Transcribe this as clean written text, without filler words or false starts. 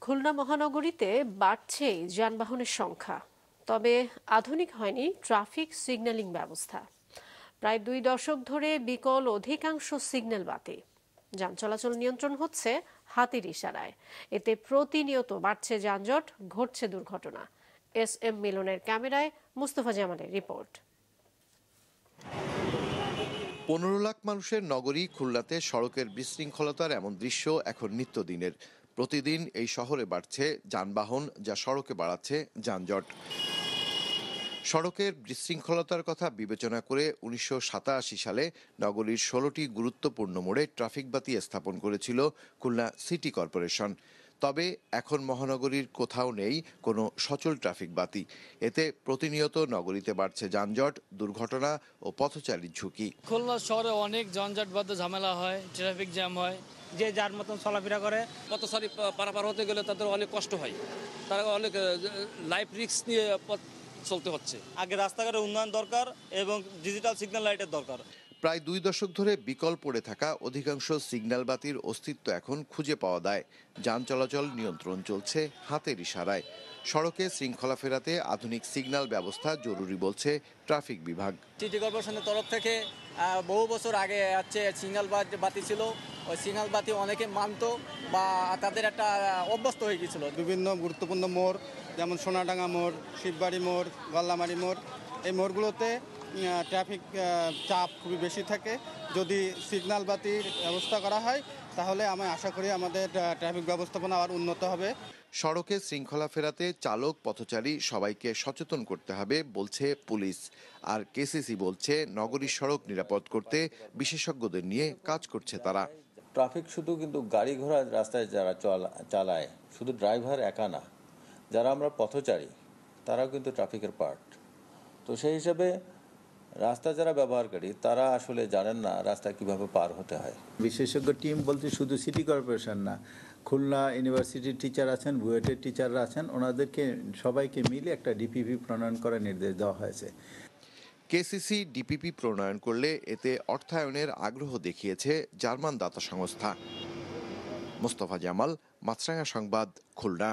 খুলনা মহানগরীতে বাড়ছেই যানবাহনের সংখ্যা, তবে আধুনিক হয়নি ট্রাফিক সিগন্যালিং ব্যবস্থা। প্রায় 2 দশক ধরে বিকল অধিকাংশ সিগন্যাল বাতি। যান চলাচল নিয়ন্ত্রণ হচ্ছে হাতের ইশারায়। এতে প্রতিনিয়ত বাড়ছে যানজট, ঘটছে দুর্ঘটনা। SM মিলনের ক্যামেরায় মুস্তফা জামালের রিপোর্ট। 15 লাখ মানুষের নগরী খুলনাতে সড়কের বিশৃঙ্খলতার এমন দৃশ্য এখন নিত্যদিনের। প্রতিদিন এই শহরে বাড়ছে যানবাহন, যা সড়কে বাড়াচ্ছে যানজট। সড়কের বিশৃঙ্খলতার কথা বিবেচনা করে 1987 সালে নগরীর 16টি গুরুত্বপূর্ণ মোড়ে ট্রাফিক বাতি স্থাপন করেছিল খুলনা সিটি কর্পোরেশন। তবে এখন মহানগরীর কোথাও নেই কোনো সচল ট্রাফিক বাতি। এতে প্রতিনিয়ত নগরীতে বাড়ছে যানজট, দুর্ঘটনা ও পথচারীর ঝুঁকি। খুলনা শহরে অনেক যানজটবাদ্য ঝামেলা হয়, ট্রাফিক জ্যাম হয়। যে যার মতন চলাফেরা করে পথচারী পারাপার হতে গেলে তাদের অনেক কষ্ট হয়, তারা অনেক লাইফ রিস্ক নিয়ে চলতে হচ্ছে। আগে রাস্তাঘাটের উন্নয়ন দরকার এবং ডিজিটাল সিগন্যাল লাইটের দরকার। প্রায় 2 দশক ধরে বিকল পড়ে থাকা অধিকাংশ সিগন্যাল বাতির অস্তিত্ব এখন খুঁজে পাওয়া যায়। যান চলাচল নিয়ন্ত্রণ চলছে হাতের ইশারায়। সড়কে শৃঙ্খলা ফেরাতে আধুনিক সিগন্যাল ব্যবস্থা জরুরি বলছে ট্রাফিক বিভাগ। সিটি কর্পোরেশনের তরফ থেকে বহু বছর আগে সিগন্যাল বাতি ছিল, ওই সিগন্যাল বাতি অনেকে মানত বা তাদের একটা অভ্যস্ত হয়ে গিয়েছিল। বিভিন্ন গুরুত্বপূর্ণ মোড় যেমন সোনাডাঙ্গা মোড়, শিববাড়ি মোড়, গল্লামারি মোড়, এই মোড়গুলোতে ট্রাফিক চাপ খুবই বেশি থাকে। যদি সিগন্যাল বাতির ব্যবস্থা করা হয় তাহলে আমি আশা করি আমাদের ট্রাফিক ব্যবস্থাপনা আরও উন্নত হবে। সড়কে শৃঙ্খলা ফেরাতে চালক, পথচারী সবাইকে সচেতন করতে হবে বলছে পুলিশ। আর কেসিসি বলছে নগরীর সড়ক নিরাপদ করতে বিশেষজ্ঞদের নিয়ে কাজ করছে তারা। ট্রাফিক শুধু কিন্তু গাড়ি ঘোড়া রাস্তায় যারা চালায় শুধু ড্রাইভার একা না, যারা আমরা পথচারী তারাও কিন্তু ট্রাফিকের পার্ট। তো সেই হিসাবে রাস্তা যারা ব্যবহারকারী তারা আসলে জানেন না রাস্তা কিভাবে পার হতে হয়। বিশেষজ্ঞ টিম বলতে শুধু সিটি কর্পোরেশন না, খুলনা ইউনিভার্সিটির টিচার আছেন, বুয়েটের টিচাররা আছেন, ওনাদেরকে সবাইকে মিলে একটা ডিপিপি প্রণয়ন করার নির্দেশ দেওয়া হয়েছে। কেসিসি ডিপিপি প্রণয়ন করলে এতে অর্থায়নের আগ্রহ দেখিয়েছে জার্মান দাতা সংস্থা। মোস্তফা জামাল, মাছরাঙা সংবাদ, খুলনা।